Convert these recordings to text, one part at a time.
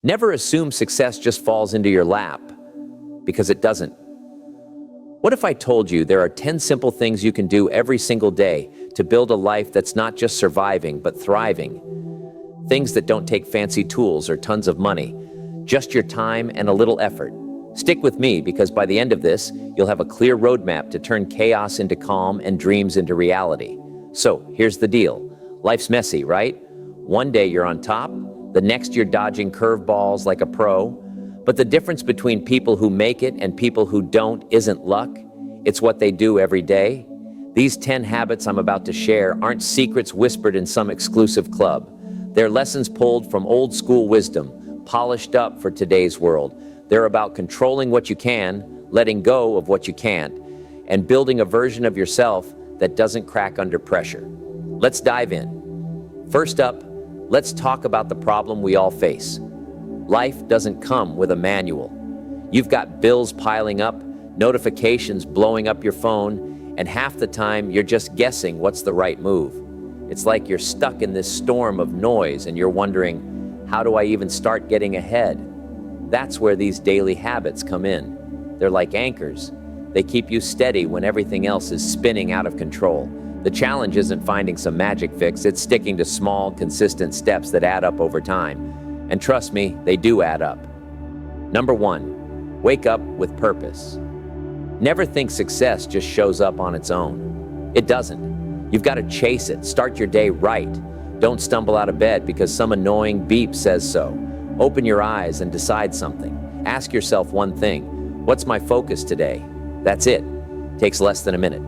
Never assume success just falls into your lap, because it doesn't. What if I told you there are 10 simple things you can do every single day to build a life that's not just surviving, but thriving? Things that don't take fancy tools or tons of money, just your time and a little effort. Stick with me, because by the end of this, you'll have a clear roadmap to turn chaos into calm and dreams into reality. So, here's the deal. Life's messy, right? One day you're on top, the next you're dodging curveballs like a pro. But the difference between people who make it and people who don't isn't luck. It's what they do every day. These 10 habits I'm about to share aren't secrets whispered in some exclusive club. They're lessons pulled from old school wisdom, polished up for today's world. They're about controlling what you can, letting go of what you can't, and building a version of yourself that doesn't crack under pressure. Let's dive in. First up, let's talk about the problem we all face. Life doesn't come with a manual. You've got bills piling up, notifications blowing up your phone, and half the time you're just guessing what's the right move. It's like you're stuck in this storm of noise and you're wondering, how do I even start getting ahead? That's where these daily habits come in. They're like anchors. They keep you steady when everything else is spinning out of control. The challenge isn't finding some magic fix, it's sticking to small, consistent steps that add up over time. And trust me, they do add up. Number 1, wake up with purpose. Never think success just shows up on its own. It doesn't. You've got to chase it. Start your day right. Don't stumble out of bed because some annoying beep says so. Open your eyes and decide something. Ask yourself one thing. What's my focus today? That's it. Takes less than a minute.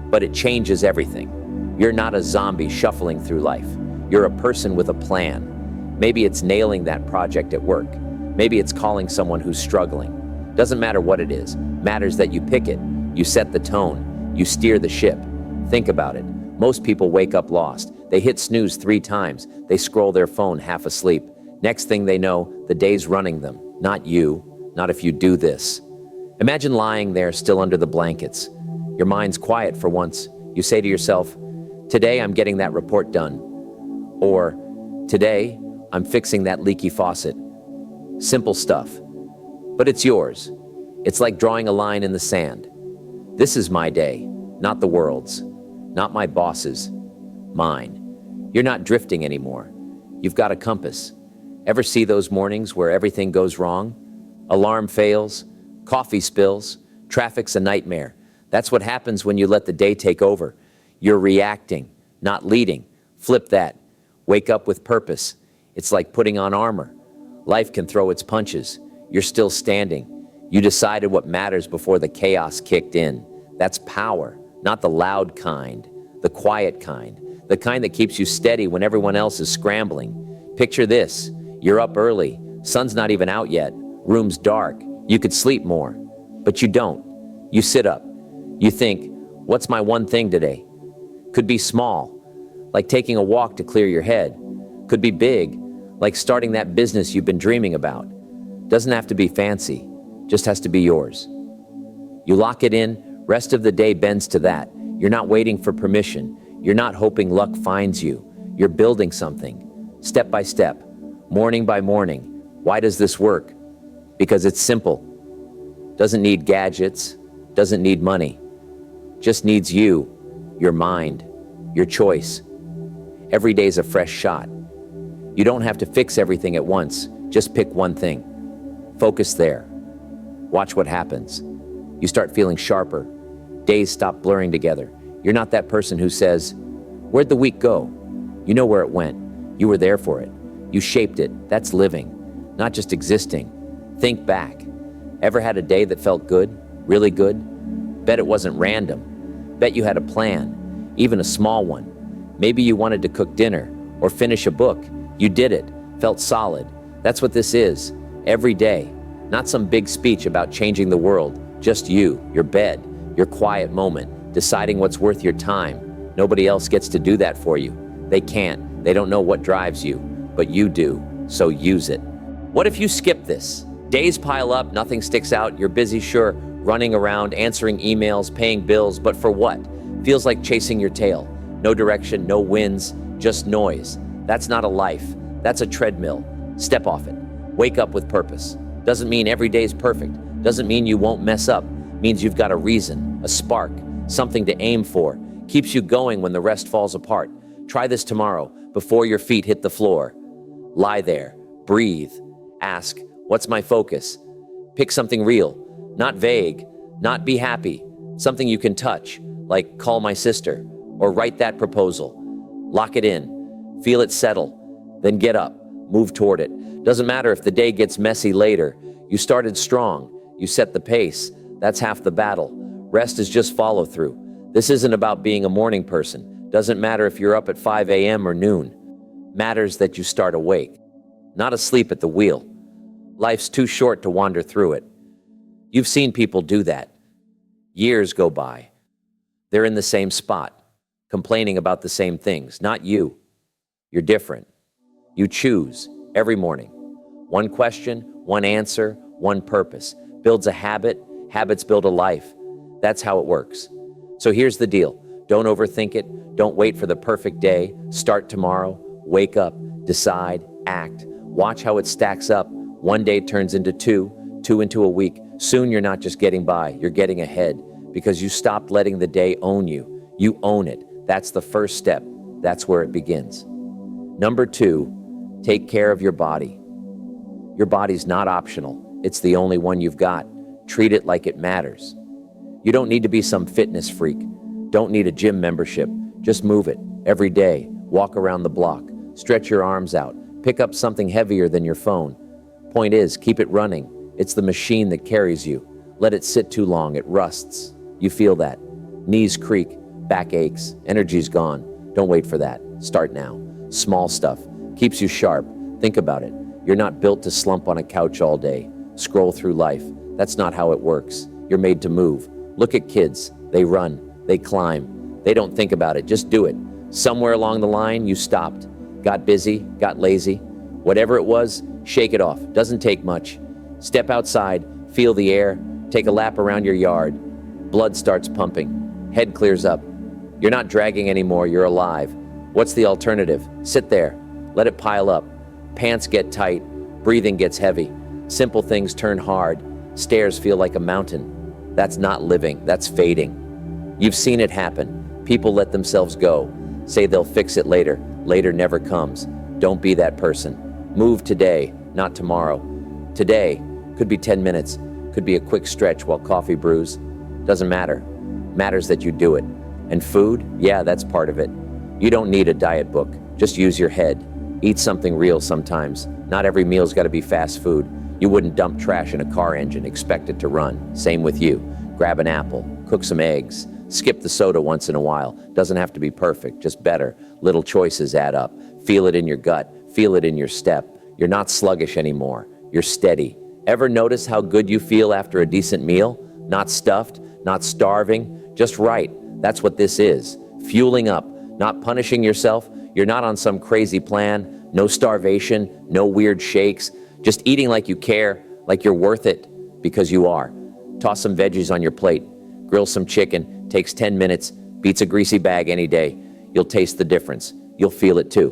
But it changes everything. You're not a zombie shuffling through life. You're a person with a plan. Maybe it's nailing that project at work. Maybe it's calling someone who's struggling. Doesn't matter what it is. Matters that you pick it. You set the tone. You steer the ship. Think about it. Most people wake up lost. They hit snooze 3 times. They scroll their phone half asleep. Next thing they know, the day's running them. Not you. Not if you do this. Imagine lying there still under the blankets. Your mind's quiet for once. You say to yourself, today I'm getting that report done. Or, today I'm fixing that leaky faucet. Simple stuff. But it's yours. It's like drawing a line in the sand. This is my day, not the world's. Not my boss's. Mine. You're not drifting anymore. You've got a compass. Ever see those mornings where everything goes wrong? Alarm fails, coffee spills, traffic's a nightmare. That's what happens when you let the day take over. You're reacting, not leading. Flip that. Wake up with purpose. It's like putting on armor. Life can throw its punches. You're still standing. You decided what matters before the chaos kicked in. That's power, not the loud kind, the quiet kind, the kind that keeps you steady when everyone else is scrambling. Picture this. You're up early. Sun's not even out yet. Room's dark. You could sleep more. But you don't. You sit up. You think, what's my one thing today? Could be small, like taking a walk to clear your head. Could be big, like starting that business you've been dreaming about. Doesn't have to be fancy, just has to be yours. You lock it in, rest of the day bends to that. You're not waiting for permission. You're not hoping luck finds you. You're building something, step by step, morning by morning. Why does this work? Because it's simple. Doesn't need gadgets, doesn't need money. Just needs you, your mind, your choice. Every day's a fresh shot. You don't have to fix everything at once. Just pick one thing. Focus there. Watch what happens. You start feeling sharper. Days stop blurring together. You're not that person who says, "Where'd the week go?" You know where it went. You were there for it. You shaped it. That's living, not just existing. Think back. Ever had a day that felt good? Really good? Bet it wasn't random. Bet you had a plan, even a small one. Maybe you wanted to cook dinner or finish a book. You did it. Felt solid. That's what this is. Every day. Not some big speech about changing the world. Just you, your bed, your quiet moment, deciding what's worth your time. Nobody else gets to do that for you. They can't. They don't know what drives you, but you do. So use it. What if you skip this? Days pile up, nothing sticks out. You're busy, sure, running around, answering emails, paying bills, but for what? Feels like chasing your tail. No direction, no wins, just noise. That's not a life. That's a treadmill. Step off it. Wake up with purpose. Doesn't mean every day is perfect. Doesn't mean you won't mess up. Means you've got a reason, a spark, something to aim for. Keeps you going when the rest falls apart. Try this tomorrow, before your feet hit the floor. Lie there, breathe, ask, what's my focus? Pick something real, not vague, not be happy, something you can touch, like call my sister, or write that proposal. Lock it in, feel it settle, then get up, move toward it. Doesn't matter if the day gets messy later. You started strong, you set the pace, that's half the battle. Rest is just follow through. This isn't about being a morning person. Doesn't matter if you're up at 5 a.m. or noon. Matters that you start awake, not asleep at the wheel. Life's too short to wander through it. You've seen people do that. Years go by. They're in the same spot, complaining about the same things. Not you. You're different. You choose every morning. One question, one answer, one purpose. Builds a habit. Habits build a life. That's how it works. So here's the deal. Don't overthink it. Don't wait for the perfect day. Start tomorrow. Wake up. Decide. Act. Watch how it stacks up. One day turns into two, two into a week. Soon you're not just getting by, you're getting ahead because you stopped letting the day own you. You own it. That's the first step. That's where it begins. Number 2, take care of your body. Your body's not optional. It's the only one you've got. Treat it like it matters. You don't need to be some fitness freak. Don't need a gym membership. Just move it every day. Walk around the block. Stretch your arms out. Pick up something heavier than your phone. Point is, keep it running. It's the machine that carries you. Let it sit too long, it rusts. You feel that. Knees creak, back aches, energy's gone. Don't wait for that. Start now. Small stuff. Keeps you sharp. Think about it. You're not built to slump on a couch all day. Scroll through life. That's not how it works. You're made to move. Look at kids. They run. They climb. They don't think about it. Just do it. Somewhere along the line, you stopped. Got busy. Got lazy. Whatever it was, shake it off. Doesn't take much. Step outside. Feel the air. Take a lap around your yard. Blood starts pumping. Head clears up. You're not dragging anymore. You're alive. What's the alternative? Sit there. Let it pile up. Pants get tight. Breathing gets heavy. Simple things turn hard. Stairs feel like a mountain. That's not living. That's fading. You've seen it happen. People let themselves go. Say they'll fix it later. Later never comes. Don't be that person. Move today, not tomorrow. Today could be 10 minutes. Could be a quick stretch while coffee brews. Doesn't matter. Matters that you do it. And food? Yeah, that's part of it. You don't need a diet book. Just use your head. Eat something real sometimes. Not every meal's got to be fast food. You wouldn't dump trash in a car engine, expect it to run. Same with you. Grab an apple, cook some eggs, skip the soda once in a while. Doesn't have to be perfect, just better. Little choices add up. Feel it in your gut, feel it in your step. You're not sluggish anymore. You're steady. Ever notice how good you feel after a decent meal? Not stuffed, not starving, just right. That's what this is. Fueling up, not punishing yourself. You're not on some crazy plan. No starvation, no weird shakes. Just eating like you care, like you're worth it, because you are. Toss some veggies on your plate. Grill some chicken. Takes 10 minutes. Beats a greasy bag any day. You'll taste the difference. You'll feel it too.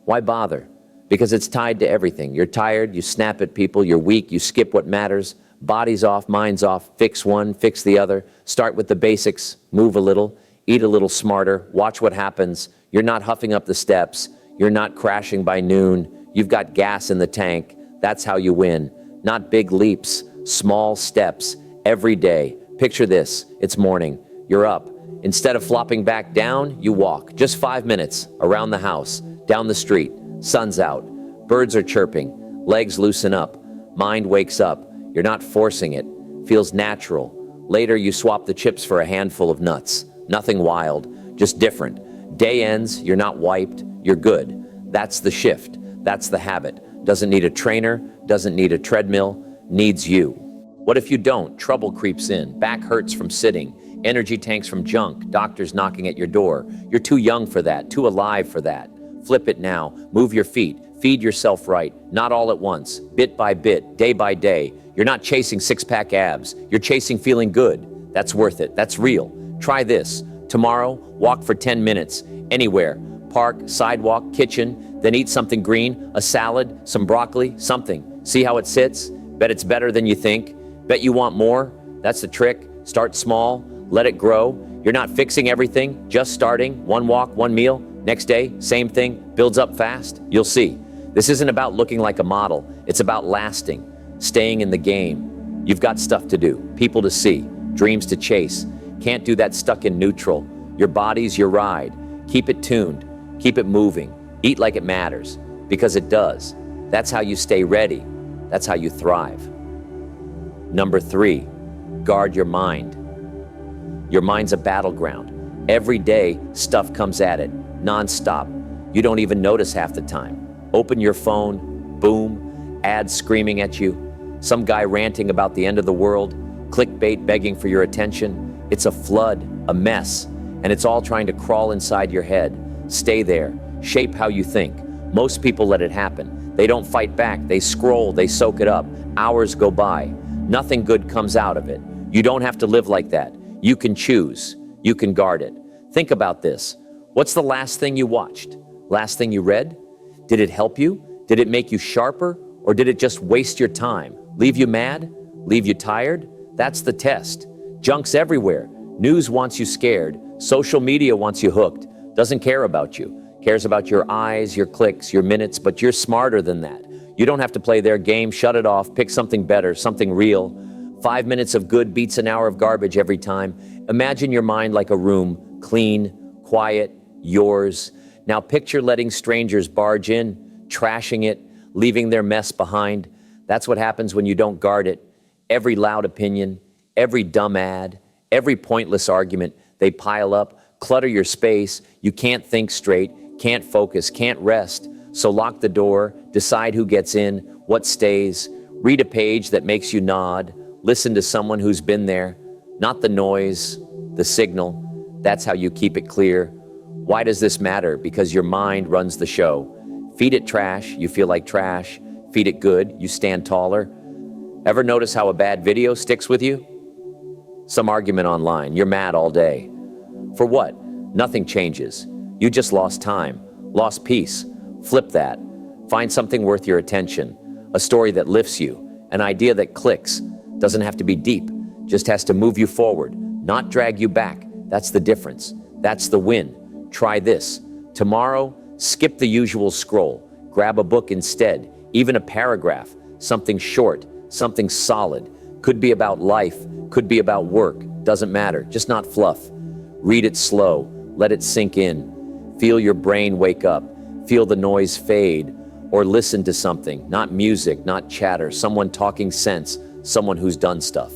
Why bother? Because it's tied to everything. You're tired, you snap at people, you're weak, you skip what matters. Body's off, mind's off. Fix one, fix the other. Start with the basics. Move a little. Eat a little smarter. Watch what happens. You're not huffing up the steps. You're not crashing by noon. You've got gas in the tank. That's how you win. Not big leaps, small steps, every day. Picture this, it's morning, you're up. Instead of flopping back down, you walk. Just 5 minutes, around the house, down the street, sun's out, birds are chirping, legs loosen up, mind wakes up. You're not forcing it, feels natural. Later you swap the chips for a handful of nuts. Nothing wild, just different. Day ends, you're not wiped, you're good. That's the shift. That's the habit. Doesn't need a trainer, doesn't need a treadmill, needs you. What if you don't? Trouble creeps in, back hurts from sitting, energy tanks from junk, doctors knocking at your door. You're too young for that, too alive for that. Flip it now, move your feet, feed yourself right, not all at once, bit by bit, day by day. You're not chasing six-pack abs, you're chasing feeling good. That's worth it, that's real. Try this. Tomorrow, walk for 10 minutes, anywhere. Park, sidewalk, kitchen, then eat something green, a salad, some broccoli, something. See how it sits? Bet it's better than you think. Bet you want more? That's the trick. Start small, let it grow. You're not fixing everything, just starting. One walk, one meal. Next day, same thing, builds up fast. You'll see. This isn't about looking like a model. It's about lasting, staying in the game. You've got stuff to do, people to see, dreams to chase. Can't do that stuck in neutral. Your body's your ride. Keep it tuned, keep it moving. Eat like it matters, because it does. That's how you stay ready. That's how you thrive. Number 3, guard your mind. Your mind's a battleground. Every day, stuff comes at it, nonstop. You don't even notice half the time. Open your phone, boom, ads screaming at you, some guy ranting about the end of the world, clickbait begging for your attention. It's a flood, a mess, and it's all trying to crawl inside your head. Stay there, shape how you think. Most people let it happen. They don't fight back, they scroll, they soak it up. Hours go by. Nothing good comes out of it. You don't have to live like that. You can choose. You can guard it. Think about this. What's the last thing you watched? Last thing you read? Did it help you? Did it make you sharper? Or did it just waste your time? Leave you mad? Leave you tired? That's the test. Junk's everywhere. News wants you scared. Social media wants you hooked. Doesn't care about you. Cares about your eyes, your clicks, your minutes, but you're smarter than that. You don't have to play their game. Shut it off. Pick something better, something real. 5 minutes of good beats an hour of garbage every time. Imagine your mind like a room, clean, quiet, yours. Now picture letting strangers barge in, trashing it, leaving their mess behind. That's what happens when you don't guard it. Every loud opinion, every dumb ad, every pointless argument, they pile up, clutter your space. You can't think straight, can't focus, can't rest. So lock the door, decide who gets in, what stays. Read a page that makes you nod. Listen to someone who's been there, not the noise, the signal. That's how you keep it clear. Why does this matter? Because your mind runs the show. Feed it trash, you feel like trash. Feed it good, you stand taller. Ever notice how a bad video sticks with you? Some argument online, you're mad all day. For what? Nothing changes. You just lost time, lost peace. Flip that. Find something worth your attention. A story that lifts you, an idea that clicks. Doesn't have to be deep, just has to move you forward, not drag you back. That's the difference. That's the win. Try this. Tomorrow, skip the usual scroll. Grab a book instead, even a paragraph, something short, something solid. Could be about life, could be about work, doesn't matter, just not fluff. Read it slow, let it sink in. Feel your brain wake up, feel the noise fade, or listen to something, not music, not chatter, someone talking sense, someone who's done stuff.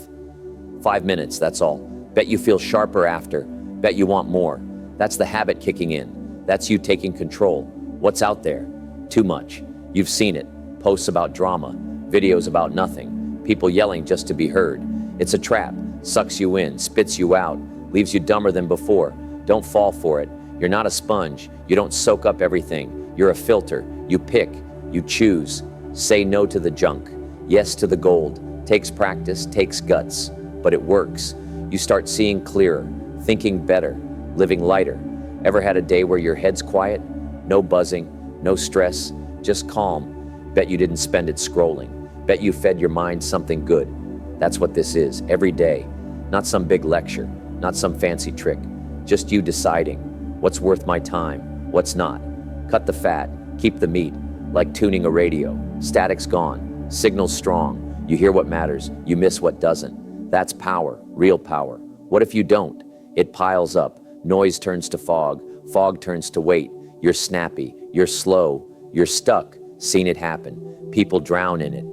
5 minutes, that's all. Bet you feel sharper after. Bet you want more. That's the habit kicking in. That's you taking control. What's out there? Too much. You've seen it. Posts about drama, videos about nothing, people yelling just to be heard. It's a trap. Sucks you in, spits you out, leaves you dumber than before. Don't fall for it. You're not a sponge. You don't soak up everything. You're a filter. You pick. You choose. Say no to the junk. Yes to the gold. Takes practice, takes guts, but it works. You start seeing clearer, thinking better, living lighter. Ever had a day where your head's quiet? No buzzing, no stress, just calm. Bet you didn't spend it scrolling. Bet you fed your mind something good. That's what this is, every day. Not some big lecture, not some fancy trick. Just you deciding what's worth my time, what's not. Cut the fat, keep the meat, like tuning a radio. Static's gone, signal's strong. You hear what matters, you miss what doesn't. That's power, real power. What if you don't? It piles up, noise turns to fog, fog turns to weight. You're snappy, you're slow, you're stuck, seen it happen. People drown in it.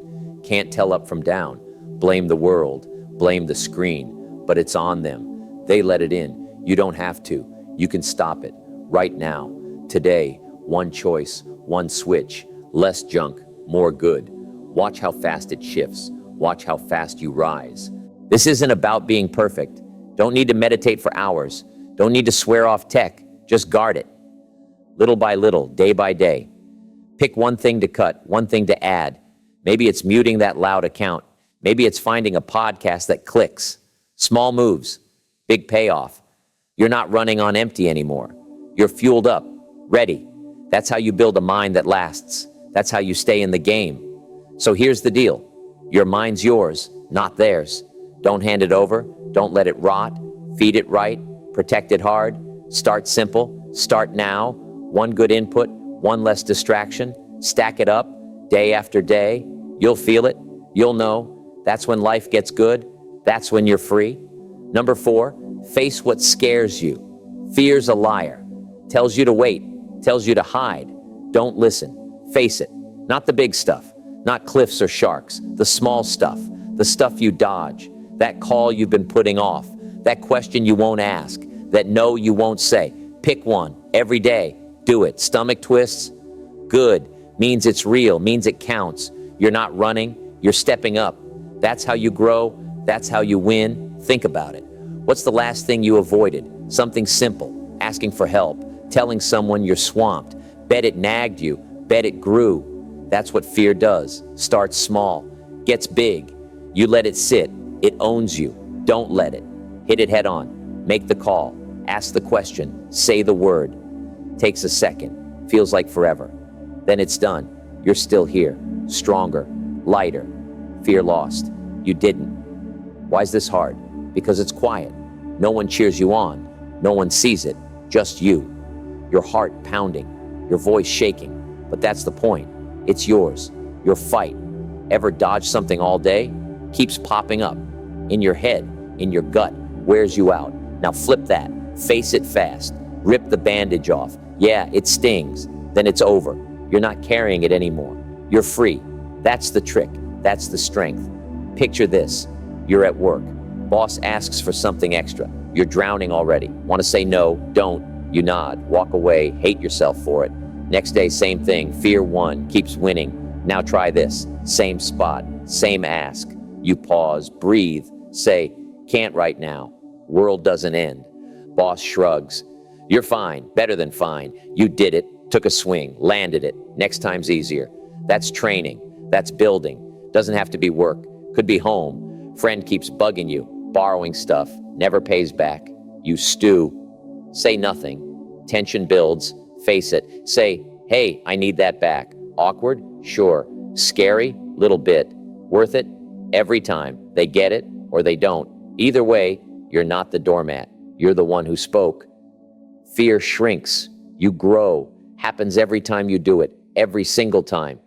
Can't tell up from down. Blame the world, blame the screen, but it's on them. They let it in. You don't have to. You can stop it, right now. Today, one choice, one switch. Less junk, more good. Watch how fast it shifts. Watch how fast you rise. This isn't about being perfect. Don't need to meditate for hours. Don't need to swear off tech. Just guard it. Little by little, day by day. Pick one thing to cut, one thing to add. Maybe it's muting that loud account. Maybe it's finding a podcast that clicks. Small moves, big payoff. You're not running on empty anymore. You're fueled up, ready. That's how you build a mind that lasts. That's how you stay in the game. So here's the deal. Your mind's yours, not theirs. Don't hand it over. Don't let it rot. Feed it right. Protect it hard. Start simple. Start now. One good input, one less distraction. Stack it up day after day. You'll feel it. You'll know. That's when life gets good. That's when you're free. Number 4, face what scares you. Fear's a liar. Tells you to wait. Tells you to hide. Don't listen. Face it. Not the big stuff. Not cliffs or sharks. The small stuff. The stuff you dodge. That call you've been putting off. That question you won't ask. That no you won't say. Pick one. Every day. Do it. Stomach twists? Good. Means it's real. Means it counts. You're not running. You're stepping up. That's how you grow. That's how you win. Think about it. What's the last thing you avoided? Something simple. Asking for help. Telling someone you're swamped. Bet it nagged you. Bet it grew. That's what fear does. Starts small. Gets big. You let it sit. It owns you. Don't let it. Hit it head on. Make the call. Ask the question. Say the word. Takes a second. Feels like forever. Then it's done. You're still here. Stronger. Lighter. Fear lost. You didn't. Why is this hard? Because it's quiet. No one cheers you on. No one sees it. Just you. Your heart pounding. Your voice shaking. But that's the point. It's yours. Your fight. Ever dodge something all day? Keeps popping up. In your head. In your gut. Wears you out. Now flip that. Face it fast. Rip the bandage off. Yeah, it stings. Then it's over. You're not carrying it anymore. You're free. That's the trick. That's the strength. Picture this. You're at work. Boss asks for something extra. You're drowning already. Want to say no? Don't. You nod. Walk away. Hate yourself for it. Next day, same thing. Fear won. Keeps winning. Now try this. Same spot. Same ask. You pause. Breathe. Say, can't right now. World doesn't end. Boss shrugs. You're fine. Better than fine. You did it. Took a swing. Landed it. Next time's easier. That's training. That's building. Doesn't have to be work. Could be home. Friend keeps bugging you. Borrowing stuff. Never pays back. You stew. Say nothing. Tension builds. Face it. Say, hey, I need that back. Awkward? Sure. Scary? Little bit. Worth it? Every time. They get it or they don't. Either way, you're not the doormat. You're the one who spoke. Fear shrinks. You grow. Happens every time you do it. Every single time.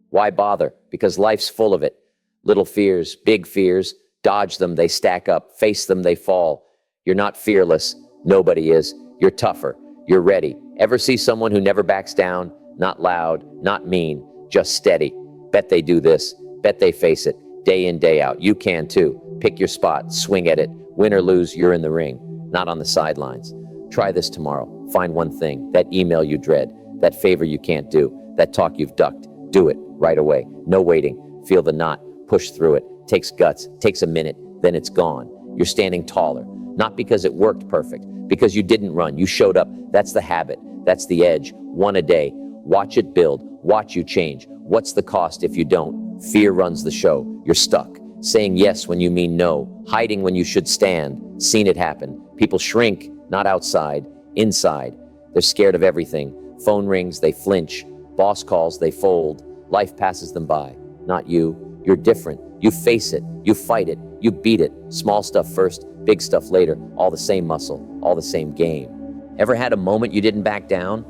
Why bother? Because life's full of it. Little fears, big fears. Dodge them, they stack up. Face them, they fall. You're not fearless. Nobody is. You're tougher. You're ready. Ever see someone who never backs down? Not loud, not mean, just steady. Bet they do this. Bet they face it. Day in, day out. You can too. Pick your spot. Swing at it. Win or lose, you're in the ring. Not on the sidelines. Try this tomorrow. Find one thing. That email you dread. That favor you can't do. That talk you've ducked. Do it right away. No waiting. Feel the knot. Push through it. Takes guts. Takes a minute. Then it's gone. You're standing taller. Not because it worked perfect. Because you didn't run. You showed up. That's the habit. That's the edge. One a day. Watch it build. Watch you change. What's the cost if you don't? Fear runs the show. You're stuck. Saying yes when you mean no. Hiding when you should stand. Seen it happen. People shrink. Not outside. Inside. They're scared of everything. Phone rings. They flinch. Boss calls. They fold. Life passes them by. Not you. You're different. You face it. You fight it. You beat it. Small stuff first. Big stuff later. All the same muscle. All the same game. Ever had a moment you didn't back down?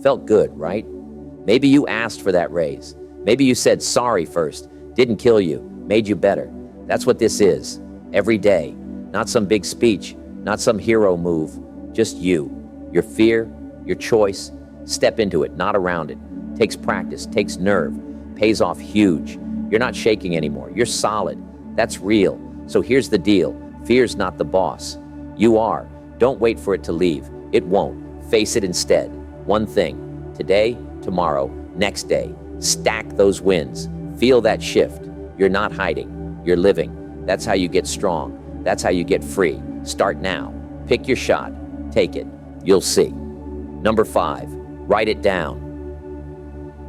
Felt good, right? Maybe you asked for that raise. Maybe you said sorry first. Didn't kill you. Made you better. That's what this is. Every day. Not some big speech. Not some hero move. Just you. Your fear. Your choice. Step into it, not around it. Takes practice. Takes nerve. Pays off huge. You're not shaking anymore. You're solid. That's real. So here's the deal. Fear's not the boss. You are. Don't wait for it to leave. It won't. Face it instead. One thing. Today, tomorrow, next day. Stack those wins. Feel that shift. You're not hiding. You're living. That's how you get strong. That's how you get free. Start now. Pick your shot. Take it. You'll see. Number 5. Write it down.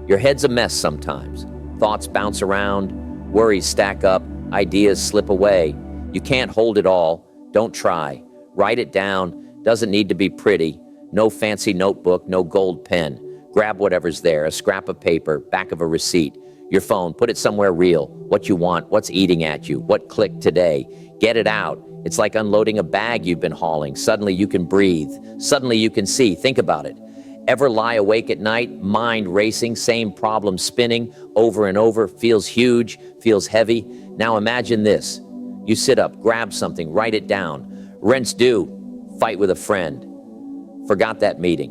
Your head's a mess sometimes. Thoughts bounce around. Worries stack up. Ideas slip away. You can't hold it all. Don't try. Write it down. Doesn't need to be pretty. No fancy notebook, no gold pen. Grab whatever's there, a scrap of paper, back of a receipt. Your phone, put it somewhere real. What you want, what's eating at you, what clicked today. Get it out. It's like unloading a bag you've been hauling. Suddenly you can breathe. Suddenly you can see. Think about it. Ever lie awake at night, mind racing, same problem spinning over and over, feels huge, feels heavy. Now imagine this. You sit up, grab something, write it down. Rent's due, fight with a friend. Forgot that meeting.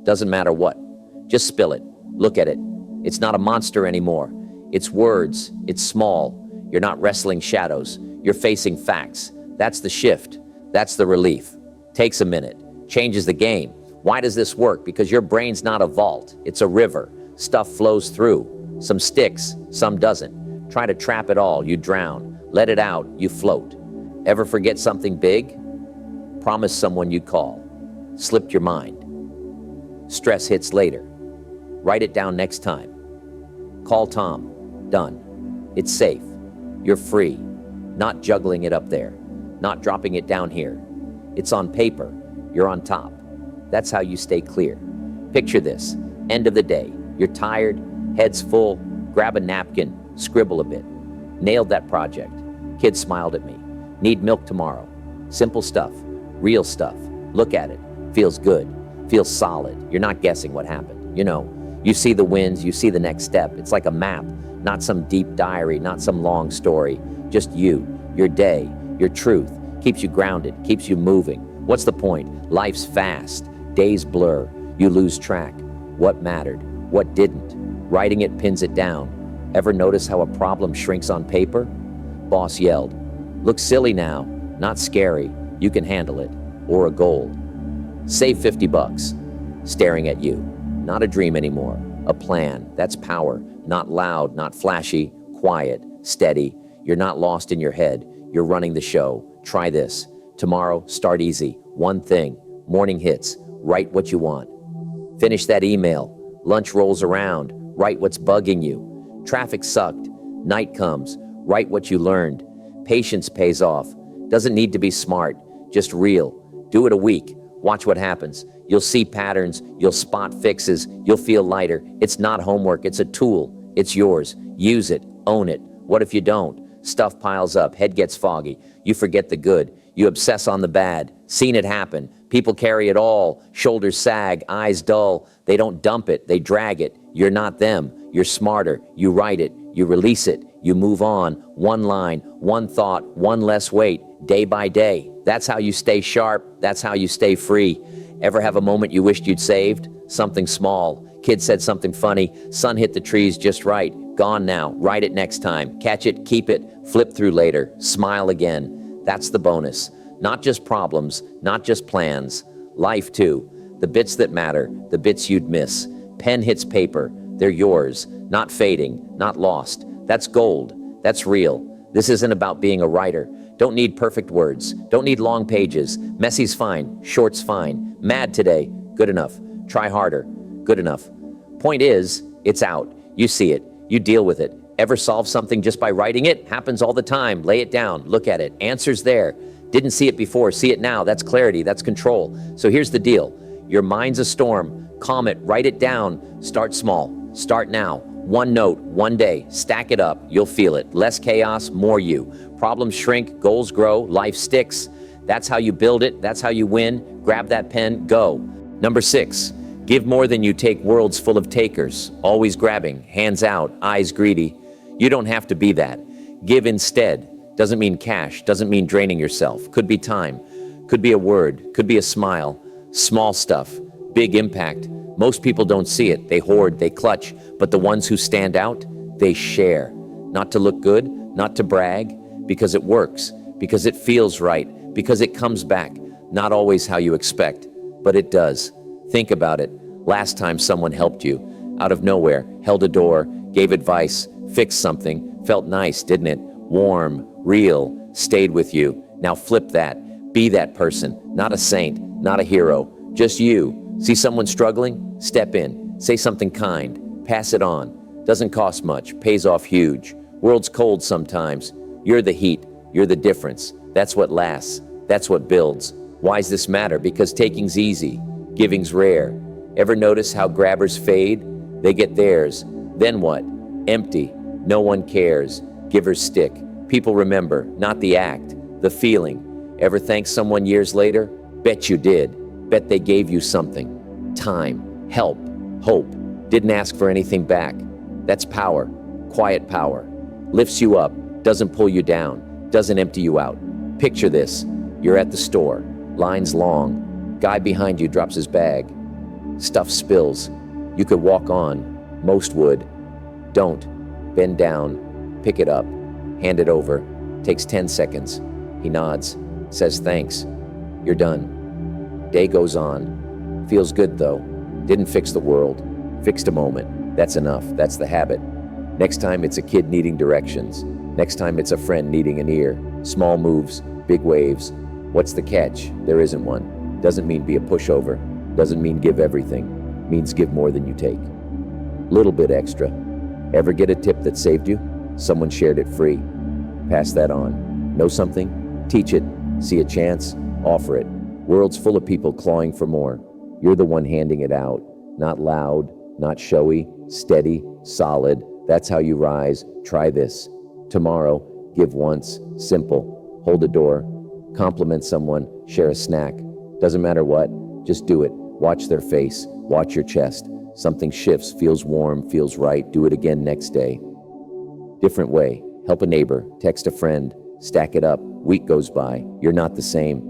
Doesn't matter what. Just spill it. Look at it. It's not a monster anymore. It's words. It's small. You're not wrestling shadows. You're facing facts. That's the shift. That's the relief. Takes a minute. Changes the game. Why does this work? Because your brain's not a vault. It's a river. Stuff flows through. Some sticks, some doesn't. Try to trap it all, you drown. Let it out, you float. Ever forget something big? Promise someone you'd call. Slipped your mind. Stress hits later. Write it down next time. Call Tom. Done. It's safe. You're free. Not juggling it up there. Not dropping it down here. It's on paper. You're on top. That's how you stay clear. Picture this. End of the day. You're tired, head's full. Grab a napkin, scribble a bit. Nailed that project. Kid smiled at me. Need milk tomorrow. Simple stuff. Real stuff. Look at it. Feels good. Feels solid. You're not guessing what happened. You see the wins, you see the next step. It's like a map, not some deep diary, not some long story. Just you, your day, your truth. Keeps you grounded, keeps you moving. What's the point? Life's fast. Days blur. You lose track. What mattered? What didn't? Writing it pins it down. Ever notice how a problem shrinks on paper? Boss yelled. Look silly now. Not scary. You can handle it. Or a goal. Save $50. Staring at you. Not a dream anymore. A plan. That's power. Not loud, not flashy. Quiet. Steady. You're not lost in your head. You're running the show. Try this. Tomorrow, start easy. One thing. Morning hits. Write what you want. Finish that email. Lunch rolls around. Write what's bugging you. Traffic sucked. Night comes. Write what you learned. Patience pays off. Doesn't need to be smart. Just real. Do it a week. Watch what happens. You'll see patterns. You'll spot fixes. You'll feel lighter. It's not homework. It's a tool. It's yours. Use it. Own it. What if you don't? Stuff piles up. Head gets foggy. You forget the good. You obsess on the bad. Seen it happen. People carry it all. Shoulders sag. Eyes dull. They don't dump it. They drag it. You're not them. You're smarter. You write it. You release it. You move on. One line. One thought. One less weight. Day by day. That's how you stay sharp. That's how you stay free. Ever have a moment you wished you'd saved? Something small. Kid said something funny. Sun hit the trees just right. Gone now. Write it next time. Catch it. Keep it. Flip through later. Smile again. That's the bonus. Not just problems, not just plans. Life too. The bits that matter, the bits you'd miss. Pen hits paper. They're yours. Not fading, not lost. That's gold. That's real. This isn't about being a writer. Don't need perfect words. Don't need long pages. Messy's fine. Short's fine. Mad today. Good enough. Try harder. Good enough. Point is, it's out. You see it. You deal with it. Ever solve something just by writing it? Happens all the time. Lay it down. Look at it. Answer's there. Didn't see it before. See it now. That's clarity. That's control. So here's the deal. Your mind's a storm. Calm it. Write it down. Start small. Start now. One note, one day. Stack it up. You'll feel it. Less chaos, more you. Problems shrink. Goals grow. Life sticks. That's how you build it. That's how you win. Grab that pen. Go. Number 6. Give more than you take. Worlds full of takers. Always grabbing. Hands out. Eyes greedy. You don't have to be that. Give instead. Doesn't mean cash. Doesn't mean draining yourself. Could be time. Could be a word. Could be a smile. Small stuff. Big impact. Most people don't see it. They hoard. They clutch. But the ones who stand out, they share. Not to look good. Not to brag. Because it works. Because it feels right. Because it comes back. Not always how you expect. But it does. Think about it. Last time someone helped you. Out of nowhere. Held a door. Gave advice. Fixed something. Felt nice, didn't it? Warm, real, stayed with you. Now flip that. Be that person. Not a saint, not a hero. Just you. See someone struggling? Step in. Say something kind. Pass it on. Doesn't cost much. Pays off huge. World's cold sometimes. You're the heat. You're the difference. That's what lasts. That's what builds. Why's this matter? Because taking's easy. Giving's rare. Ever notice how grabbers fade? They get theirs. Then what? Empty. No one cares. Givers stick. People remember, not the act, the feeling. Ever thank someone years later? Bet you did. Bet they gave you something. Time, help, hope. Didn't ask for anything back. That's power. Quiet power. Lifts you up, doesn't pull you down, doesn't empty you out. Picture this. You're at the store. Line's long. Guy behind you drops his bag. Stuff spills. You could walk on. Most would. Don't. Bend down. Pick it up. Hand it over. Takes 10 seconds. He nods. Says thanks. You're done. Day goes on. Feels good though. Didn't fix the world. Fixed a moment. That's enough. That's the habit. Next time it's a kid needing directions. Next time it's a friend needing an ear. Small moves, big waves. What's the catch? There isn't one. Doesn't mean be a pushover. Doesn't mean give everything. Means give more than you take. Little bit extra. Ever get a tip that saved you? Someone shared it free. Pass that on. Know something? Teach it. See a chance? Offer it. World's full of people clawing for more. You're the one handing it out. Not loud, not showy, steady, solid. That's how you rise. Try this. Tomorrow, give once. Simple. Hold a door. Compliment someone. Share a snack. Doesn't matter what. Just do it. Watch their face. Watch your chest. Something shifts, feels warm, feels right. Do it again next day. Different way. Help a neighbor. Text a friend. Stack it up. Week goes by. You're not the same.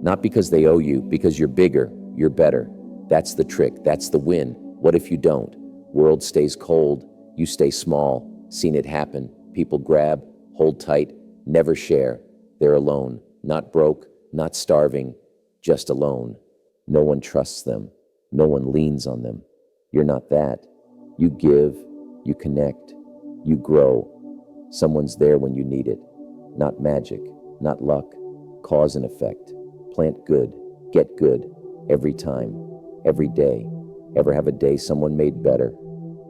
Not because they owe you, because you're bigger. You're better. That's the trick. That's the win. What if you don't? World stays cold. You stay small. Seen it happen. People grab, hold tight, never share. They're alone. Not broke, not starving, just alone. No one trusts them. No one leans on them. You're not that. You give, you connect, you grow. Someone's there when you need it. Not magic, not luck. Cause and effect. Plant good, get good. Every time, every day. Ever have a day someone made better?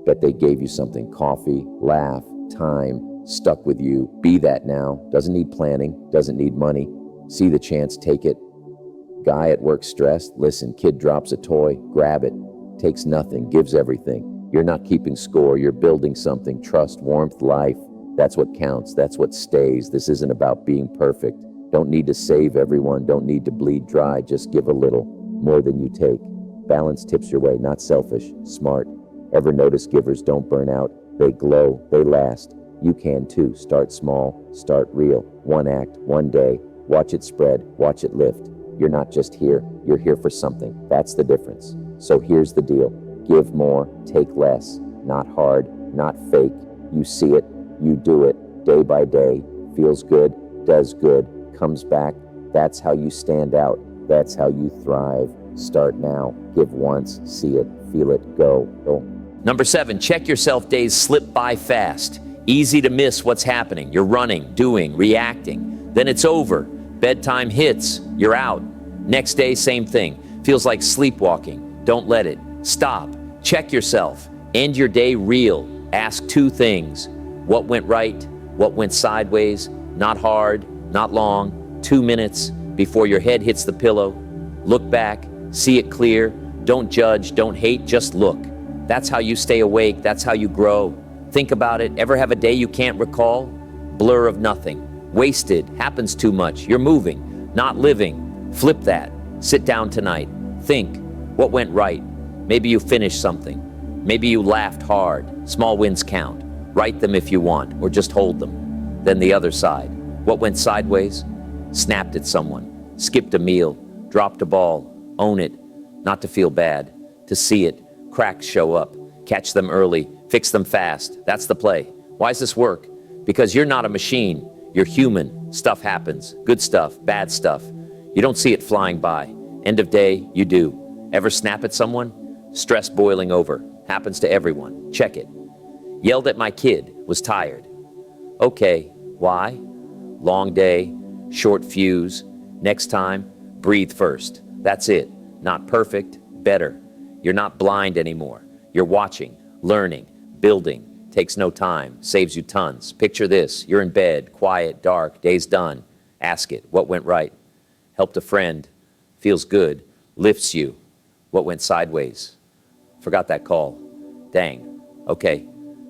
Bet they gave you something. Coffee, laugh, time, stuck with you. Be that now. Doesn't need planning, doesn't need money. See the chance, take it. Guy at work stressed, listen, kid drops a toy, grab it. Takes nothing, gives everything. You're not keeping score, you're building something. Trust, warmth, life. That's what counts, that's what stays. This isn't about being perfect. Don't need to save everyone, don't need to bleed dry. Just give a little, more than you take. Balance tips your way, not selfish, smart. Ever notice givers don't burn out? They glow, they last. You can too. Start small, start real. One act, one day. Watch it spread, watch it lift. You're not just here, you're here for something. That's the difference. So here's the deal. Give more, take less. Not hard, not fake. You see it, you do it, day by day. Feels good, does good, comes back. That's how you stand out. That's how you thrive. Start now. Give once, see it, feel it, go. Number 7, check yourself. Days slip by fast. Easy to miss what's happening. You're running, doing, reacting. Then it's over. Bedtime hits. You're out. Next day, same thing. Feels like sleepwalking. Don't let it. Stop. Check yourself. End your day real. Ask 2 things. What went right? What went sideways? Not hard, not long. 2 minutes before your head hits the pillow. Look back. See it clear. Don't judge. Don't hate. Just look. That's how you stay awake. That's how you grow. Think about it. Ever have a day you can't recall? Blur of nothing. Wasted. Happens too much. You're moving, not living. Flip that. Sit down tonight. Think. What went right? Maybe you finished something. Maybe you laughed hard. Small wins count. Write them if you want, or just hold them. Then the other side. What went sideways? Snapped at someone. Skipped a meal. Dropped a ball. Own it. Not to feel bad. To see it. Cracks show up. Catch them early. Fix them fast. That's the play. Why does this work? Because you're not a machine. You're human. Stuff happens. Good stuff, bad stuff. You don't see it flying by. End of day, you do. Ever snap at someone? Stress boiling over. Happens to everyone. Check it. Yelled at my kid. Was tired. Okay, why? Long day, short fuse. Next time, breathe first. That's it. Not perfect, better. You're not blind anymore. You're watching, learning, building. Takes no time, saves you tons. Picture this, you're in bed, quiet, dark, day's done. Ask it, what went right? Helped a friend, feels good, lifts you. What went sideways? Forgot that call. Dang. Okay,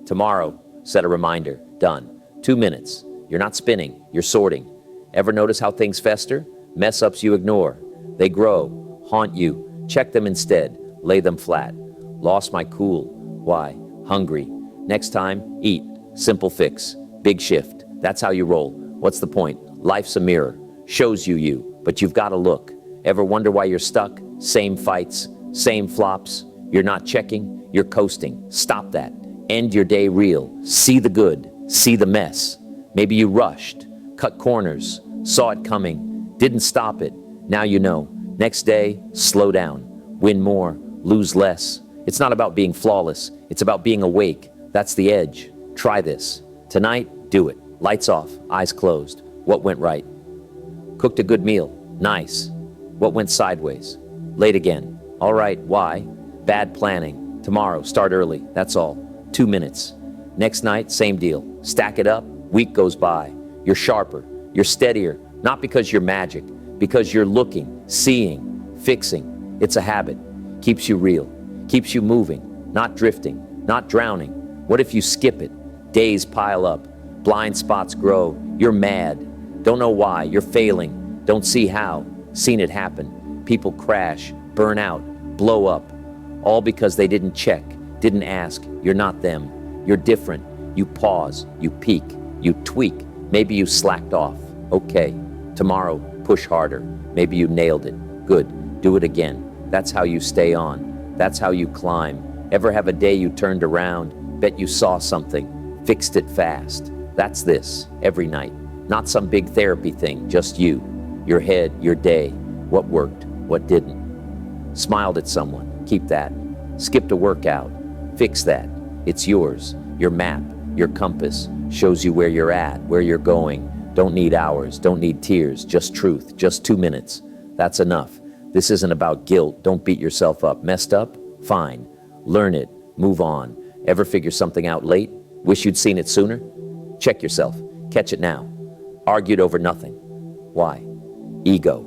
tomorrow, Set a reminder. Done. 2 minutes. You're not spinning, you're sorting. Ever notice how things fester? Mess ups you ignore. They grow, haunt you. Check them instead. Lay them flat. Lost my cool. Why? Hungry. Next time, eat. Simple fix. Big shift. That's how you roll. What's the point? Life's a mirror. Shows you, but you've got to look. Ever wonder why you're stuck? Same fights, same flops. You're not checking, you're coasting. Stop that. End your day real. See the good. See the mess. Maybe you rushed, cut corners, saw it coming, didn't stop it. Now you know. Next day, slow down. Win more, lose less. It's not about being flawless. It's about being awake. That's the edge. Try this. Tonight, do it. Lights off, eyes closed. What went right? Cooked a good meal. Nice. What went sideways? Late again. All right, why? Bad planning. Tomorrow, start early. That's all. 2 minutes. Next night, same deal. Stack it up. Week goes by. You're sharper. You're steadier. Not because you're magic. Because you're looking, seeing, fixing. It's a habit. Keeps you real. Keeps you moving. Not drifting. Not drowning. What if you skip it? Days pile up. Blind spots grow. You're mad. Don't know why. You're failing. Don't see how. Seen it happen. People crash, burn out, blow up. All because they didn't check, didn't ask. You're not them. You're different. You pause. You peek. You tweak. Maybe you slacked off. Okay. Tomorrow, push harder. Maybe you nailed it. Good. Do it again. That's how you stay on. That's how you climb. Ever have a day you turned around? Bet you saw something. Fixed it fast. That's this. Every night. Not some big therapy thing. Just you. Your head. Your day. What worked. What didn't. Smiled at someone. Keep that. Skipped a workout. Fix that. It's yours. Your map. Your compass. Shows you where you're at. Where you're going. Don't need hours. Don't need tears. Just truth. Just 2 minutes. That's enough. This isn't about guilt. Don't beat yourself up. Messed up? Fine. Learn it. Move on. Ever figure something out late? Wish you'd seen it sooner? Check yourself. Catch it now. Argued over nothing. Why? Ego.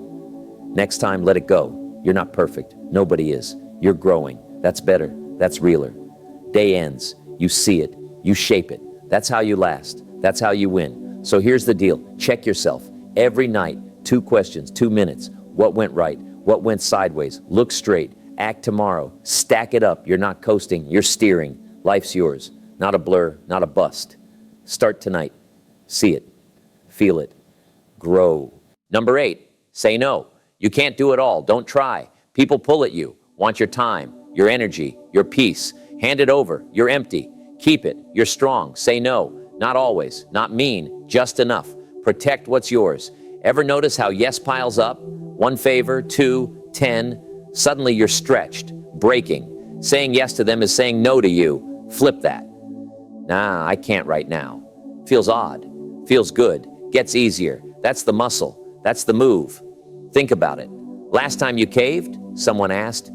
Next time, let it go. You're not perfect. Nobody is. You're growing. That's better. That's realer. Day ends. You see it. You shape it. That's how you last. That's how you win. So here's the deal. Check yourself. Every night, 2 questions, 2 minutes. What went right? What went sideways? Look straight. Act tomorrow. Stack it up. You're not coasting. You're steering. Life's yours. Not a blur. Not a bust. Start tonight. See it. Feel it. Grow. Number 8, say no. You can't do it all. Don't try. People pull at you. Want your time, your energy, your peace. Hand it over. You're empty. Keep it. You're strong. Say no. Not always. Not mean. Just enough. Protect what's yours. Ever notice how yes piles up? 1 favor, 2, 10. Suddenly you're stretched, breaking. Saying yes to them is saying no to you. Flip that. Nah, I can't right now. Feels odd. Feels good. Gets easier. That's the muscle. That's the move. Think about it. Last time you caved, someone asked.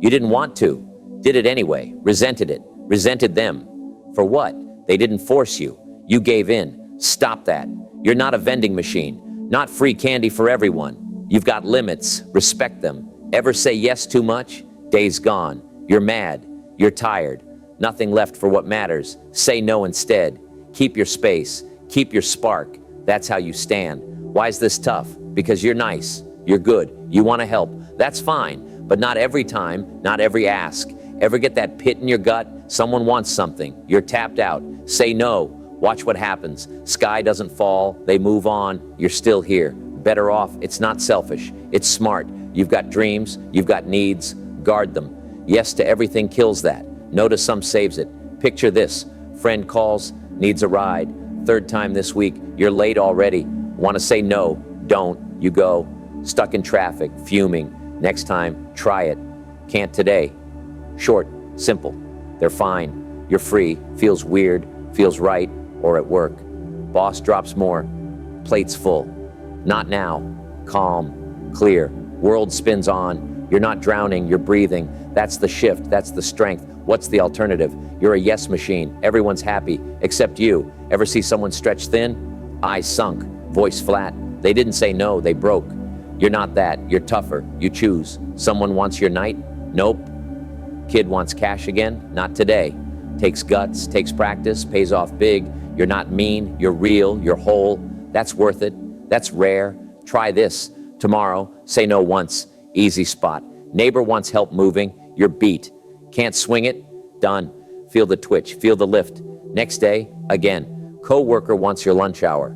You didn't want to. Did it anyway. Resented it. Resented them. For what? They didn't force you. You gave in. Stop that. You're not a vending machine. Not free candy for everyone. You've got limits. Respect them. Ever say yes too much? Day's gone. You're mad. You're tired. Nothing left for what matters. Say no instead. Keep your space. Keep your spark. That's how you stand. Why is this tough? Because you're nice. You're good. You want to help. That's fine. But not every time. Not every ask. Ever get that pit in your gut? Someone wants something. You're tapped out. Say no. Watch what happens. Sky doesn't fall. They move on. You're still here. Better off. It's not selfish. It's smart. You've got dreams. You've got needs. Guard them. Yes to everything kills that. No to some saves it. Picture this. Friend calls. Needs a ride. 3rd time this week. You're late already. Want to say no. Don't. You go. Stuck in traffic. Fuming. Next time. Try it. Can't today. Short. Simple. They're fine. You're free. Feels weird. Feels right. Or at work. Boss drops more. Plate's full. Not now. Calm. Clear. World spins on. You're not drowning. You're breathing. That's the shift. That's the strength. What's the alternative? You're a yes machine. Everyone's happy. Except you. Ever see someone stretched thin? Eyes sunk. Voice flat. They didn't say no. They broke. You're not that. You're tougher. You choose. Someone wants your night? Nope. Kid wants cash again? Not today. Takes guts, takes practice, pays off big. You're not mean, you're real, you're whole. That's worth it. That's rare. Try this. Tomorrow, say no once. Easy spot. Neighbor wants help moving. You're beat. Can't swing it? Done. Feel the twitch, feel the lift. Next day, again. Coworker wants your lunch hour.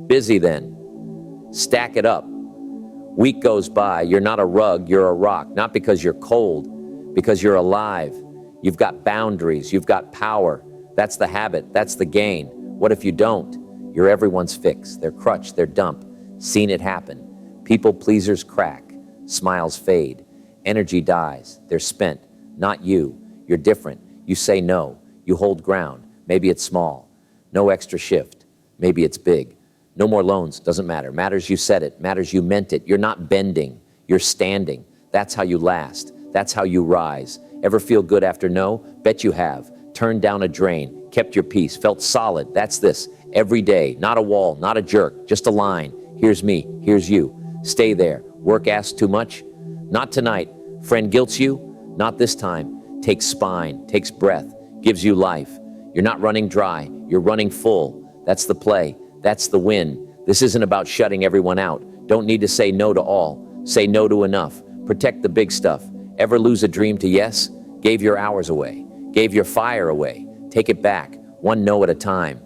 Busy then. Stack it up. Week goes by, you're not a rug, you're a rock. Not because you're cold, because you're alive. You've got boundaries, you've got power. That's the habit, that's the gain. What if you don't? You're everyone's fix, their crutch, their dump. Seen it happen. People pleasers crack, smiles fade. Energy dies, they're spent. Not you, you're different. You say no, you hold ground. Maybe it's small. No extra shift, maybe it's big. No more loans, doesn't matter. Matters you said it, matters you meant it. You're not bending, you're standing. That's how you last, that's how you rise. Ever feel good after no? Bet you have. Turned down a drain, kept your peace, felt solid. That's this, every day. Not a wall, not a jerk, just a line. Here's me, here's you. Stay there. Work asks too much? Not tonight. Friend guilts you? Not this time. Takes spine, takes breath, gives you life. You're not running dry, you're running full. That's the play. That's the win. This isn't about shutting everyone out. Don't need to say no to all. Say no to enough. Protect the big stuff. Ever lose a dream to yes? Gave your hours away. Gave your fire away. Take it back, one no at a time.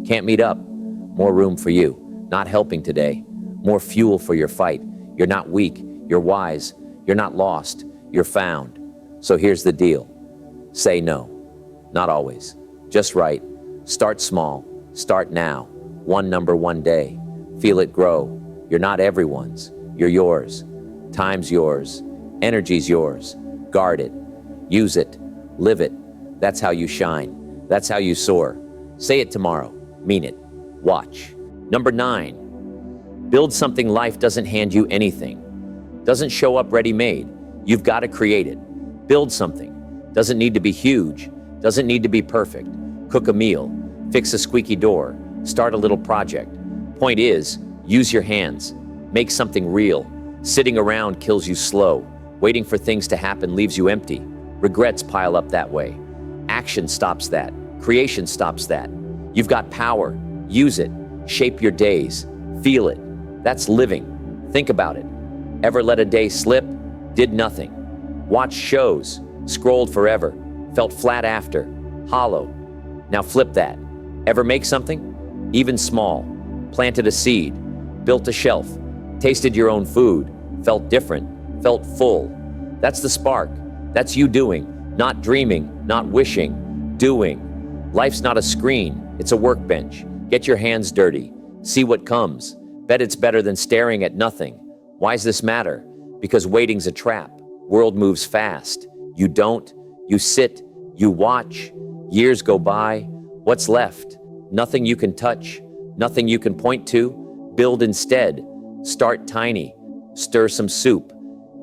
Can't meet up? More room for you. Not helping today. More fuel for your fight. You're not weak. You're wise. You're not lost. You're found. So here's the deal. Say no. Not always. Just right. Start small. Start now. One number, one day. Feel it grow. You're not everyone's. You're yours. Time's yours. Energy's yours. Guard it. Use it. Live it. That's how you shine. That's how you soar. Say it tomorrow. Mean it. Watch. Number 9. Build something life doesn't hand you anything. Doesn't show up ready-made. You've got to create it. Build something. Doesn't need to be huge. Doesn't need to be perfect. Cook a meal. Fix a squeaky door. Start a little project. Point is, use your hands. Make something real. Sitting around kills you slow. Waiting for things to happen leaves you empty. Regrets pile up that way. Action stops that. Creation stops that. You've got power. Use it. Shape your days. Feel it. That's living. Think about it. Ever let a day slip? Did nothing. Watched shows. Scrolled forever. Felt flat after. Hollow. Now flip that. Ever make something? Even small. Planted a seed. Built a shelf. Tasted your own food. Felt different. Felt full. That's the spark. That's you doing. Not dreaming. Not wishing. Doing. Life's not a screen. It's a workbench. Get your hands dirty. See what comes. Bet it's better than staring at nothing. Why's this matter? Because waiting's a trap. World moves fast. You don't. You sit. You watch. Years go by. What's left? Nothing you can touch. Nothing you can point to. Build instead. Start tiny. Stir some soup.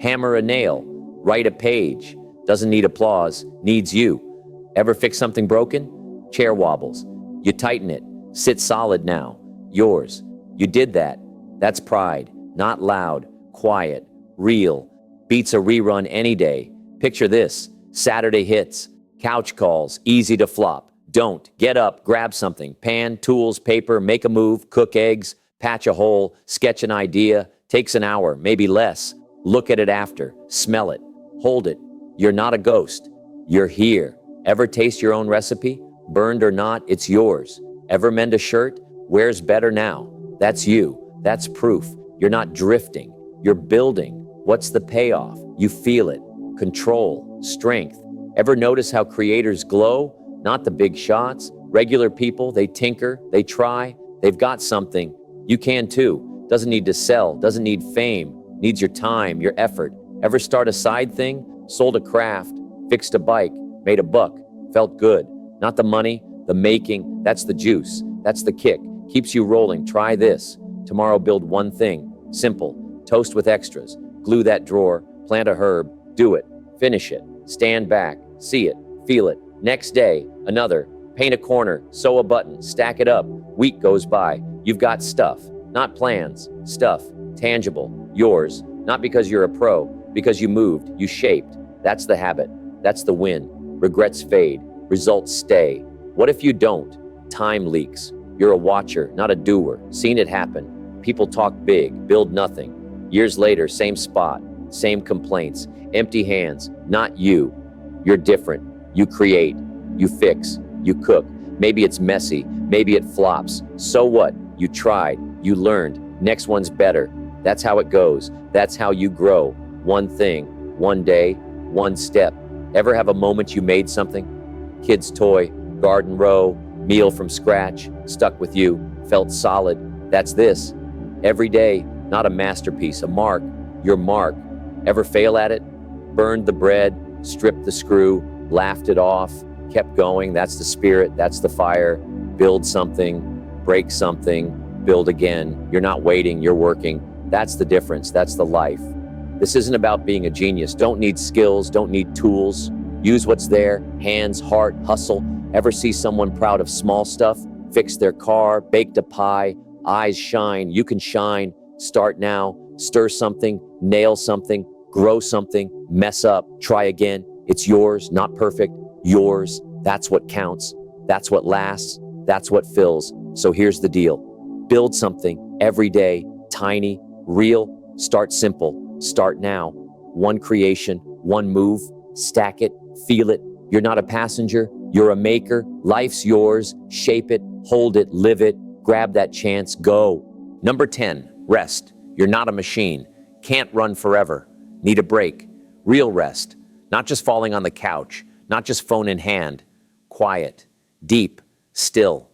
Hammer a nail. Write a page. Doesn't need applause. Needs you. Ever fix something broken? Chair wobbles. You tighten it. Sit solid now. Yours. You did that. That's pride. Not loud. Quiet. Real. Beats a rerun any day. Picture this. Saturday hits. Couch calls. Easy to flop. Don't. Get up. Grab something. Pan, tools, paper. Make a move. Cook eggs. Patch a hole. Sketch an idea. Takes an hour. Maybe less. Look at it after. Smell it. Hold it. You're not a ghost. You're here. Ever taste your own recipe? Burned or not, it's yours. Ever mend a shirt? Wears better now. That's you. That's proof. You're not drifting. You're building. What's the payoff? You feel it. Control. Strength. Ever notice how creators glow? Not the big shots. Regular people, they tinker, they try. They've got something. You can too. Doesn't need to sell. Doesn't need fame. Needs your time, your effort. Ever start a side thing? Sold a craft. Fixed a bike. Made a buck. Felt good. Not the money, the making. That's the juice. That's the kick. Keeps you rolling. Try this. Tomorrow build one thing. Simple. Toast with extras. Glue that drawer. Plant a herb. Do it. Finish it. Stand back. See it. Feel it. Next day, another. Paint a corner. Sew a button. Stack it up. Week goes by. You've got stuff. Not plans. Stuff. Tangible. Yours. Not because you're a pro. Because you moved. You shaped. That's the habit. That's the win. Regrets fade. results stay. What if you don't? Time leaks. You're a watcher, not a doer. Seen it happen. People talk big, build nothing. Years later, same spot, same complaints, empty hands. Not you. You're different. You create, you fix, you cook. Maybe it's messy, maybe it flops. So what? You tried, you learned. Next one's better. That's how it goes. That's how you grow. One thing, one day, one step. Ever have a moment you made something? Kid's toy, garden row, meal from scratch, stuck with you, felt solid. That's this. Every day, not a masterpiece, a mark, your mark. Ever fail at it? Burned the bread, stripped the screw, laughed it off, kept going. That's the spirit, that's the fire. Build something, break something, build again. You're not waiting, you're working. That's the difference, that's the life. This isn't about being a genius. Don't need skills, don't need tools. Use what's there, hands, heart, hustle. Ever see someone proud of small stuff? Fixed their car, baked a pie, eyes shine. You can shine. Start now, stir something, nail something, grow something, mess up, try again. It's yours, not perfect, yours. That's what counts. That's what lasts. That's what fills. So here's the deal. Build something every day, tiny, real. Start simple. Start now. One creation, one move. Stack it, feel it. You're not a passenger. You're a maker. Life's yours. Shape it, hold it, live it. Grab that chance, go. Number 10, rest. You're not a machine. Can't run forever. Need a break. Real rest. Not just falling on the couch. Not just phone in hand. Quiet, deep, still.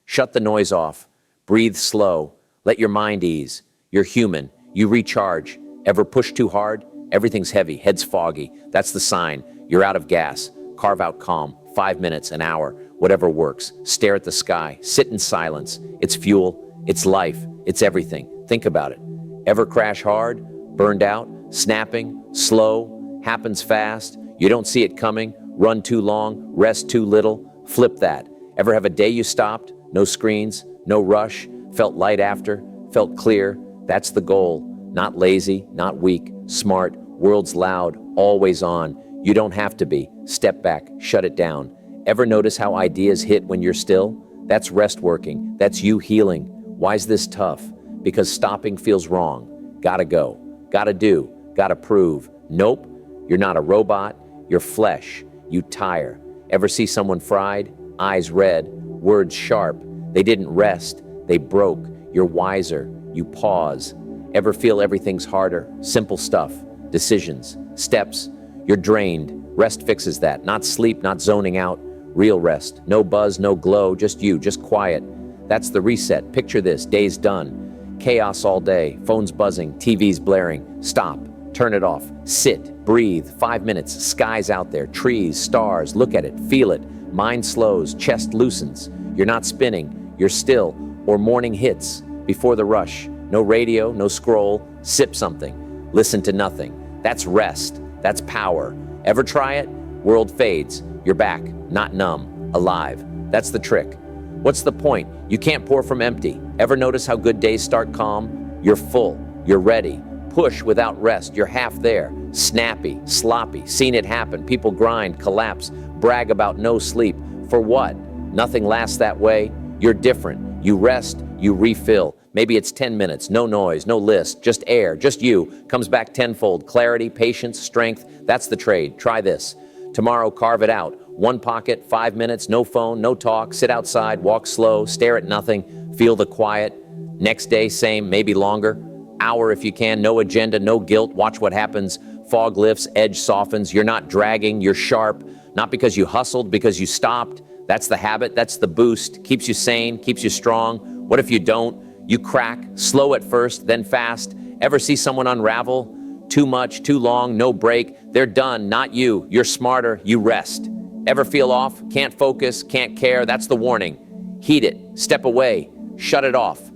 Shut the noise off. Breathe slow. Let your mind ease. You're human. You recharge. Ever push too hard? Everything's heavy. Head's foggy. That's the sign. You're out of gas. Carve out calm. 5 minutes, an hour, whatever works. Stare at the sky. Sit in silence. It's fuel. It's life. It's everything. Think about it. Ever crash hard? Burned out? Snapping? Slow? Happens fast? You don't see it coming? Run too long? Rest too little? Flip that. Ever have a day you stopped? No screens? No rush? Felt light after? Felt clear? That's the goal. Not lazy, not weak, smart, world's loud, always on. You don't have to be. Step back, shut it down. Ever notice how ideas hit when you're still? That's rest working. That's you healing. Why's this tough? Because stopping feels wrong. Gotta go. Gotta do. Gotta prove. Nope. You're not a robot. You're flesh. You tire. Ever see someone fried? Eyes red. Words sharp. They didn't rest. They broke. You're wiser. You pause. Ever feel everything's harder? Simple stuff. Decisions. Steps. You're drained. Rest fixes that. Not sleep, not zoning out. Real rest. No buzz, no glow. Just you. Just quiet. That's the reset. Picture this. Day's done. Chaos all day. Phones buzzing. TV's blaring. Stop. Turn it off. Sit. Breathe. 5 minutes. Sky's out there. Trees. Stars. Look at it. Feel it. Mind slows. Chest loosens. You're not spinning. You're still. Or morning hits. Before the rush. No radio. No scroll. Sip something. Listen to nothing. That's rest. That's power. Ever try it? World fades. You're back. Not numb. Alive. That's the trick. What's the point? You can't pour from empty. Ever notice how good days start calm? You're full. You're ready. Push without rest. You're half there. Snappy. Sloppy. Seen it happen. People grind. Collapse. Brag about no sleep. For what? Nothing lasts that way. You're different. You rest. You refill. Maybe it's 10 minutes, no noise, no list, just air, just you. Comes back tenfold. Clarity, patience, strength. That's the trade. Try this. Tomorrow, carve it out. One pocket, 5 minutes, no phone, no talk. Sit outside, walk slow, stare at nothing, feel the quiet. Next day, same, maybe longer. Hour if you can, no agenda, no guilt. Watch what happens. Fog lifts, edge softens. You're not dragging, you're sharp. Not because you hustled, because you stopped. That's the habit, that's the boost. Keeps you sane, keeps you strong. What if you don't? You crack, slow at first, then fast. Ever see someone unravel? Too much, too long, no break. They're done, not you. You're smarter, you rest. Ever feel off? Can't focus, can't care? That's the warning. Heat it, step away, shut it off.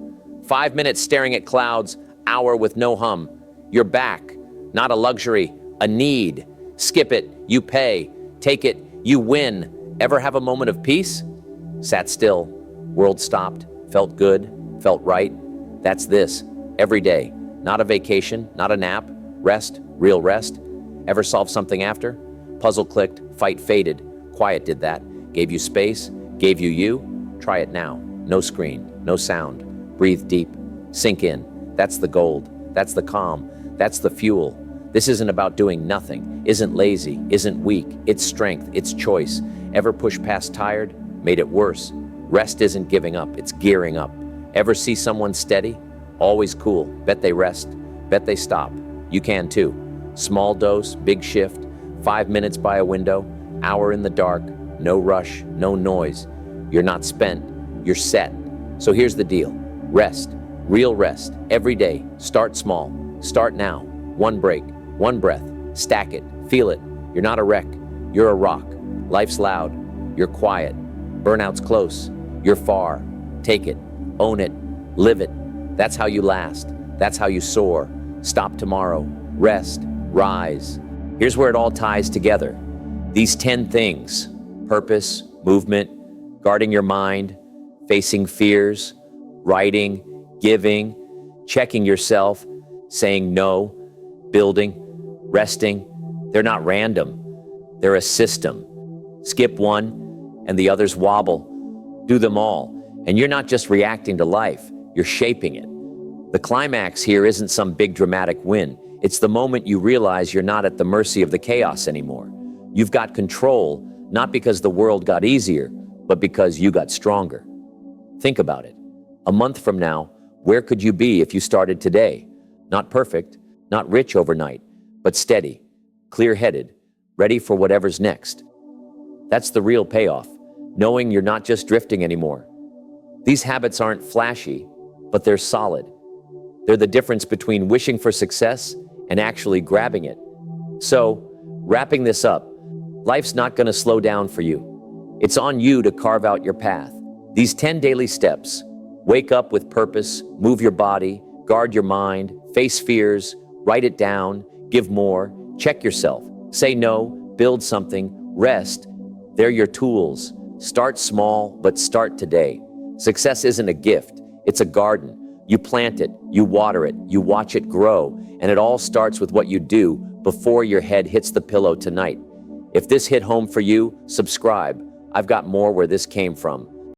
5 minutes staring at clouds, hour with no hum. You're back, not a luxury, a need. Skip it, you pay. Take it, you win. Ever have a moment of peace? Sat still, world stopped, felt good. Felt right. That's this. Every day. Not a vacation, not a nap. Rest, real rest. Ever solve something after? Puzzle clicked, fight faded. Quiet did that. gave you space, gave you you. Try it now. No screen, no sound. Breathe deep. Sink in. That's the gold. That's the calm. That's the fuel. This isn't about doing nothing, isn't lazy, isn't weak. It's strength, it's choice. Ever push past tired? Made it worse. Rest isn't giving up, it's gearing up. Ever see someone steady? Always cool. Bet they rest. Bet they stop. You can too. Small dose, big shift. 5 minutes by a window. Hour in the dark. No rush, no noise. You're not spent. You're set. So here's the deal. Rest. Real rest. Every day. Start small. Start now. One break. One breath. Stack it. Feel it. You're not a wreck. You're a rock. Life's loud. You're quiet. Burnout's close. You're far. Take it. Own it. Live it. That's how you last. That's how you soar. Stop tomorrow. Rest. Rise. Here's where it all ties together. These 10 things: purpose, movement, guarding your mind, facing fears, writing, giving, checking yourself, saying no, building, resting. They're not random. They're a system. Skip one and the others wobble. Do them all. And you're not just reacting to life, you're shaping it. The climax here isn't some big dramatic win. It's the moment you realize you're not at the mercy of the chaos anymore. You've got control, not because the world got easier, but because you got stronger. Think about it. A month from now, where could you be if you started today? Not perfect, not rich overnight, but steady, clear-headed, ready for whatever's next. That's the real payoff, knowing you're not just drifting anymore. These habits aren't flashy, but they're solid. They're the difference between wishing for success and actually grabbing it. So, wrapping this up, life's not going to slow down for you. It's on you to carve out your path. These 10 daily steps: wake up with purpose, move your body, guard your mind, face fears, write it down, give more, check yourself, say no, build something, rest. They're your tools. Start small, but start today. Success isn't a gift, it's a garden. You plant it, you water it, you watch it grow, and it all starts with what you do before your head hits the pillow tonight. If this hit home for you, subscribe. I've got more where this came from.